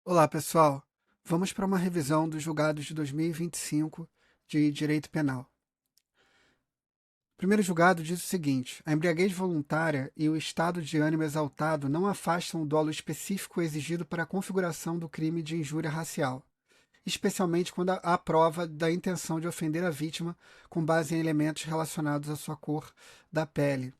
Olá, pessoal. Vamos para uma revisão dos julgados de 2025 de Direito Penal. O primeiro julgado diz o seguinte: a embriaguez voluntária e o estado de ânimo exaltado não afastam o dolo específico exigido para a configuração do crime de injúria racial, especialmente quando há prova da intenção de ofender a vítima com base em elementos relacionados à sua cor da pele.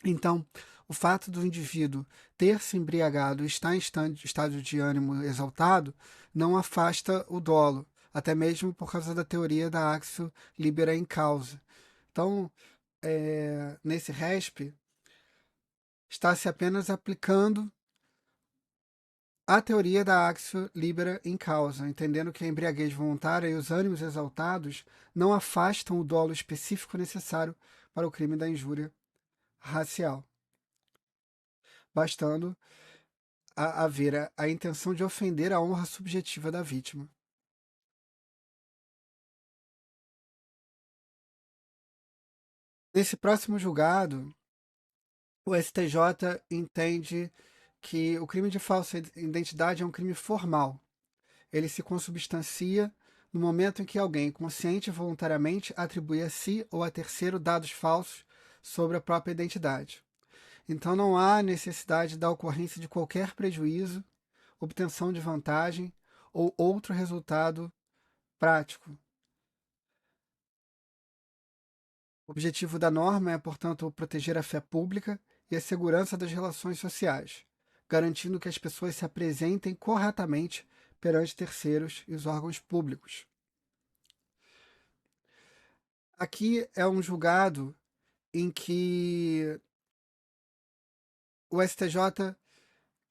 Então, o fato do indivíduo ter se embriagado e estar em estado de ânimo exaltado não afasta o dolo, até mesmo por causa da teoria da axio libera in causa. Então, nesse RESP, está se apenas aplicando a teoria da axio libera in causa, entendendo que a embriaguez voluntária e os ânimos exaltados não afastam o dolo específico necessário para o crime da injúria racial, bastando haver a intenção de ofender a honra subjetiva da vítima. Nesse próximo julgado, o STJ entende que o crime de falsa identidade é um crime formal. Ele se consubstancia no momento em que alguém, consciente e voluntariamente, atribui a si ou a terceiro dados falsos sobre a própria identidade. Então não há necessidade da ocorrência de qualquer prejuízo, obtenção de vantagem ou outro resultado prático. O objetivo da norma é, portanto, proteger a fé pública e a segurança das relações sociais, garantindo que as pessoas se apresentem corretamente perante terceiros e os órgãos públicos. Aqui é um julgado em que o STJ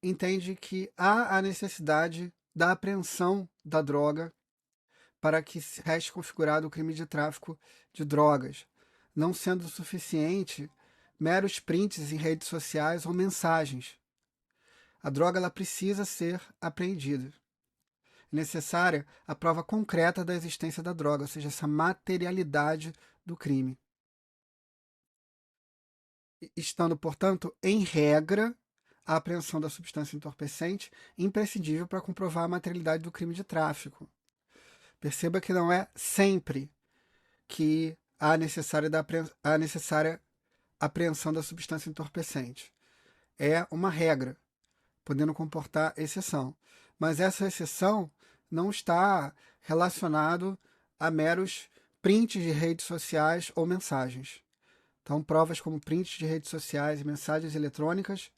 entende que há a necessidade da apreensão da droga para que reste configurado o crime de tráfico de drogas, não sendo suficiente meros prints em redes sociais ou mensagens. A droga ela precisa ser apreendida. É necessária a prova concreta da existência da droga, ou seja, essa materialidade do crime. Estando, portanto, em regra, a apreensão da substância entorpecente imprescindível para comprovar a materialidade do crime de tráfico. Perceba que não é sempre que há a necessária apreensão da substância entorpecente. É uma regra, podendo comportar exceção. Mas essa exceção não está relacionado a meros prints de redes sociais ou mensagens. Então, provas como prints de redes sociais e mensagens eletrônicas,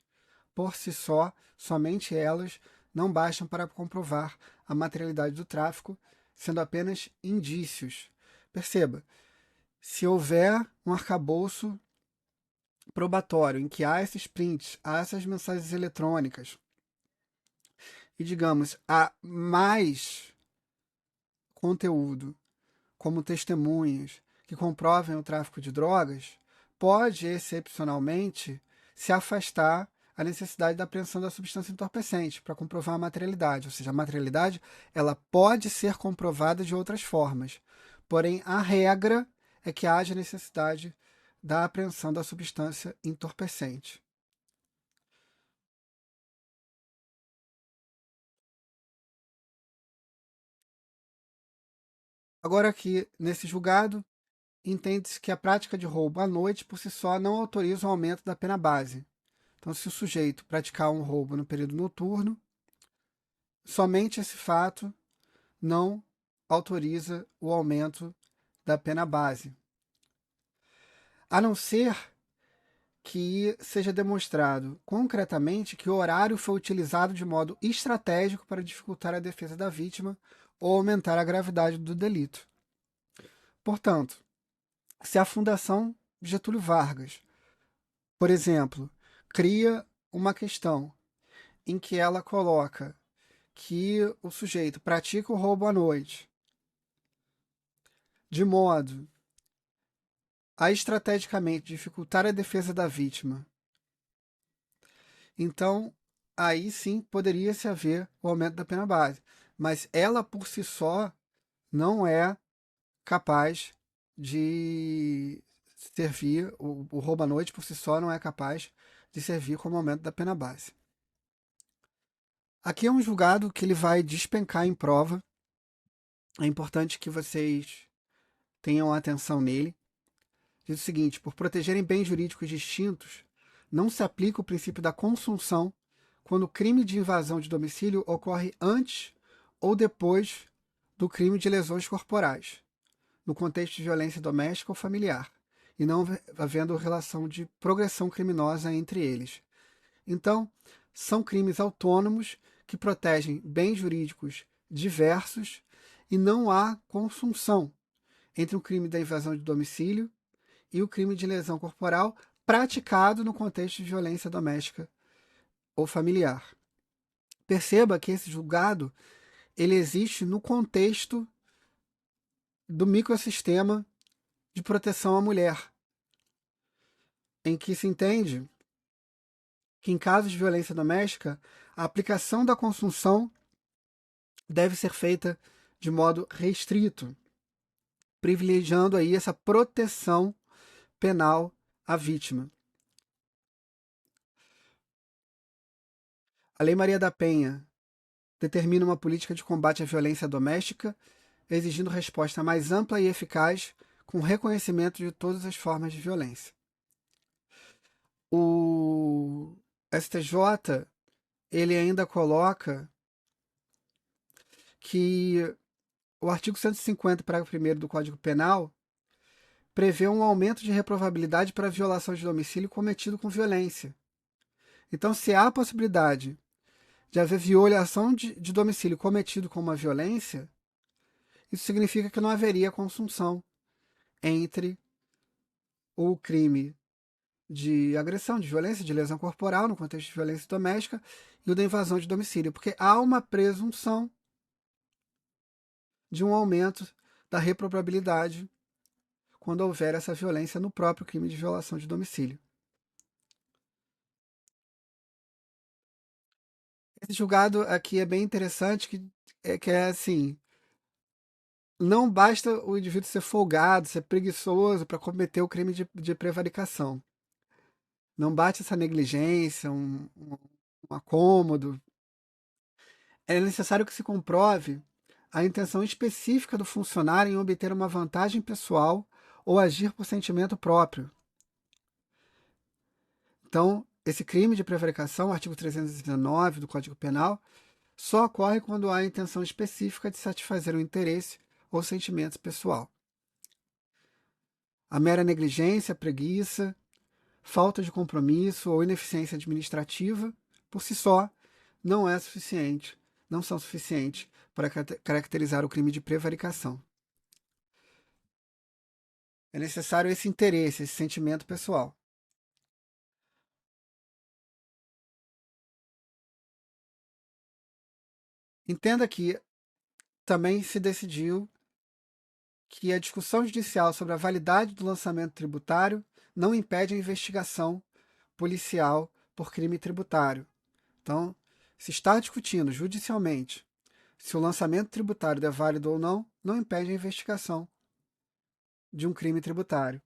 por si só, somente elas, não bastam para comprovar a materialidade do tráfico, sendo apenas indícios. Perceba, se houver um arcabouço probatório em que há esses prints, há essas mensagens eletrônicas, e digamos, há mais conteúdo, como testemunhas, que comprovem o tráfico de drogas, pode, excepcionalmente, se afastar a necessidade da apreensão da substância entorpecente para comprovar a materialidade. Ou seja, a materialidade ela pode ser comprovada de outras formas. Porém, a regra é que haja necessidade da apreensão da substância entorpecente. Agora aqui, nesse julgado, entende-se que a prática de roubo à noite, por si só, não autoriza o aumento da pena base. Então, se o sujeito praticar um roubo no período noturno, somente esse fato não autoriza o aumento da pena base. A não ser que seja demonstrado concretamente que o horário foi utilizado de modo estratégico para dificultar a defesa da vítima ou aumentar a gravidade do delito. Portanto, se a Fundação Getúlio Vargas, por exemplo, cria uma questão em que ela coloca que o sujeito pratica o roubo à noite de modo a estrategicamente dificultar a defesa da vítima, então aí sim poderia-se haver o aumento da pena base. Mas ela por si só não é capaz de servir, o roubo à noite por si só não é capaz de servir como aumento da pena base. Aqui é um julgado que ele vai despencar em prova. É importante que vocês tenham atenção nele. Diz o seguinte: por protegerem bens jurídicos distintos, não se aplica o princípio da consunção quando o crime de invasão de domicílio ocorre antes ou depois do crime de lesões corporais, no contexto de violência doméstica ou familiar, e não havendo relação de progressão criminosa entre eles. Então, são crimes autônomos que protegem bens jurídicos diversos e não há consunção entre o crime da invasão de domicílio e o crime de lesão corporal praticado no contexto de violência doméstica ou familiar. Perceba que esse julgado ele existe no contexto do microsistema de proteção à mulher, em que se entende que em casos de violência doméstica, a aplicação da consunção deve ser feita de modo restrito, privilegiando aí essa proteção penal à vítima. A Lei Maria da Penha determina uma política de combate à violência doméstica, exigindo resposta mais ampla e eficaz, com reconhecimento de todas as formas de violência. O STJ ele ainda coloca que o artigo 150, parágrafo 1º do Código Penal prevê um aumento de reprovabilidade para violação de domicílio cometido com violência. Então, se há a possibilidade de haver violação de domicílio cometido com uma violência, isso significa que não haveria consunção entre o crime de agressão, de violência, de lesão corporal, no contexto de violência doméstica, e o da invasão de domicílio, porque há uma presunção de um aumento da reprovabilidade quando houver essa violência no próprio crime de violação de domicílio. Esse julgado aqui é bem interessante, que é assim, não basta o indivíduo ser folgado, ser preguiçoso para cometer o crime de prevaricação. Não bate essa negligência, um acômodo. É necessário que se comprove a intenção específica do funcionário em obter uma vantagem pessoal ou agir por sentimento próprio. Então, esse crime de prevaricação, artigo 319 do Código Penal, só ocorre quando há a intenção específica de satisfazer o interesse ou sentimento pessoal. A mera negligência, preguiça, falta de compromisso ou ineficiência administrativa, por si só, não são suficientes para caracterizar o crime de prevaricação. É necessário esse interesse, esse sentimento pessoal. Entenda que também se decidiu que a discussão judicial sobre a validade do lançamento tributário não impede a investigação policial por crime tributário. Então, se está discutindo judicialmente se o lançamento tributário é válido ou não, não impede a investigação de um crime tributário.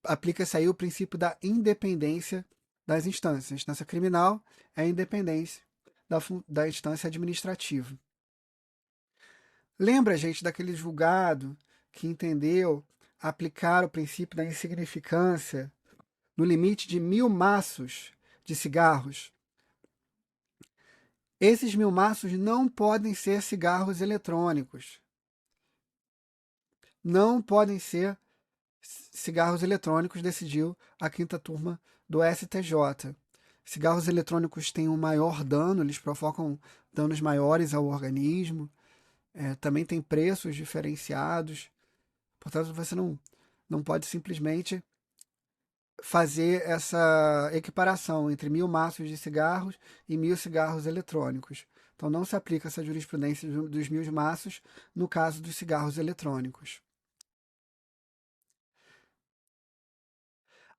Aplica-se aí o princípio da independência das instâncias. A instância criminal é a independência da instância administrativa. Lembra, gente, daquele julgado que entendeu aplicar o princípio da insignificância no limite de 1.000 maços de cigarros? Esses 1.000 maços não podem ser cigarros eletrônicos. Não podem ser cigarros eletrônicos, decidiu a quinta turma do STJ. Cigarros eletrônicos têm um maior dano, eles provocam danos maiores ao organismo, também tem preços diferenciados, portanto você não pode simplesmente fazer essa equiparação entre 1.000 maços de cigarros e 1.000 cigarros eletrônicos. Então não se aplica essa jurisprudência dos 1.000 maços no caso dos cigarros eletrônicos.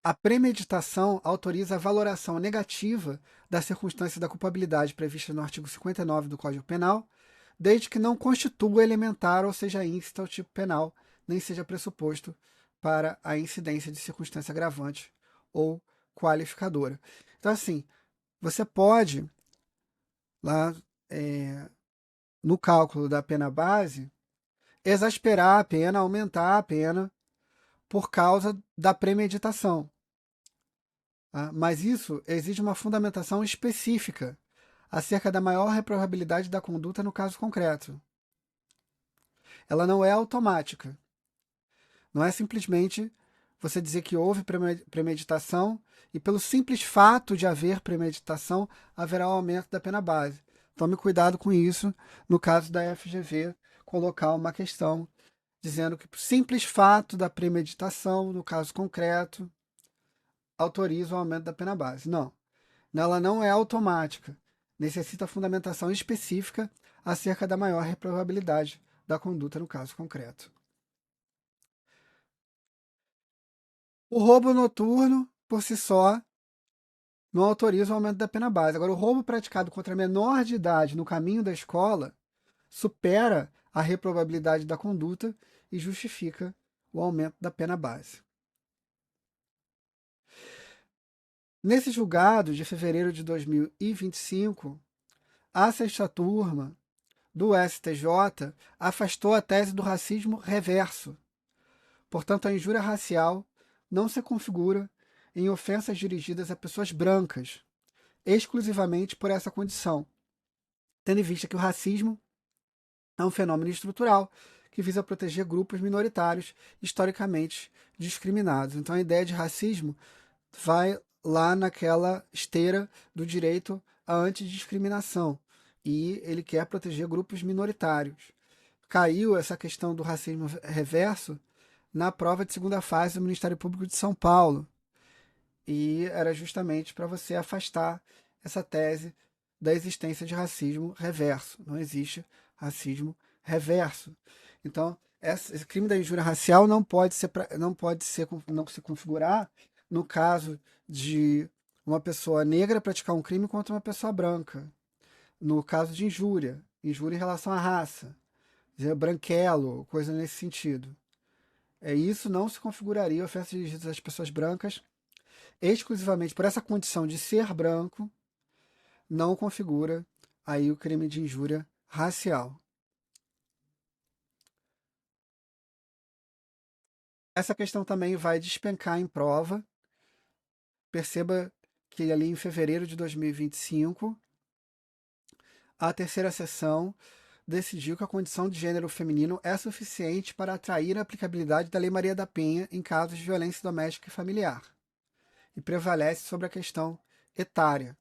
A premeditação autoriza a valoração negativa da circunstância da culpabilidade prevista no artigo 59 do Código Penal, desde que não constitua elementar ou seja íncita ao tipo penal, nem seja pressuposto para a incidência de circunstância agravante ou qualificadora. Então, assim, você pode lá no cálculo da pena base, exasperar a pena, aumentar a pena por causa da premeditação. Tá? Mas isso exige uma fundamentação específica acerca da maior reprovabilidade da conduta no caso concreto. Ela não é automática. Não é simplesmente você dizer que houve premeditação e pelo simples fato de haver premeditação haverá um aumento da pena base. Tome cuidado com isso no caso da FGV, colocar uma questão dizendo que o simples fato da premeditação, no caso concreto, autoriza o aumento da pena base. Não, ela não é automática. Necessita fundamentação específica acerca da maior reprovabilidade da conduta no caso concreto. O roubo noturno, por si só, não autoriza o aumento da pena base. Agora, o roubo praticado contra menor de idade no caminho da escola supera a reprovabilidade da conduta e justifica o aumento da pena base. Nesse julgado de fevereiro de 2025, a sexta turma do STJ afastou a tese do racismo reverso. Portanto, a injúria racial não se configura em ofensas dirigidas a pessoas brancas, exclusivamente por essa condição, tendo em vista que o racismo é um fenômeno estrutural que visa proteger grupos minoritários historicamente discriminados. Então, a ideia de racismo vai lá naquela esteira do direito à antidiscriminação e ele quer proteger grupos minoritários. Caiu essa questão do racismo reverso na prova de segunda fase do Ministério Público de São Paulo, e era justamente para você afastar essa tese da existência de racismo reverso. Não existe racismo reverso. Então, esse crime da injúria racial não se configurar no caso de uma pessoa negra praticar um crime contra uma pessoa branca. No caso de injúria em relação à raça, branquelo, coisa nesse sentido. Isso não se configuraria ofensas dirigidas às pessoas brancas exclusivamente por essa condição de ser branco, não configura aí o crime de injúria racial. Essa questão também vai despencar em prova. Perceba que ali em fevereiro de 2025, a terceira sessão decidiu que a condição de gênero feminino é suficiente para atrair a aplicabilidade da Lei Maria da Penha em casos de violência doméstica e familiar, e prevalece sobre a questão etária.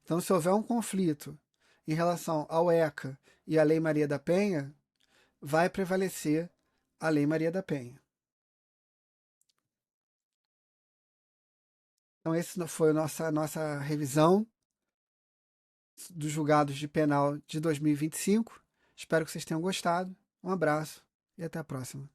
Então, se houver um conflito em relação ao ECA e à Lei Maria da Penha, vai prevalecer a Lei Maria da Penha. Então, essa foi a nossa revisão dos julgados de penal de 2025. Espero que vocês tenham gostado. Um abraço e até a próxima.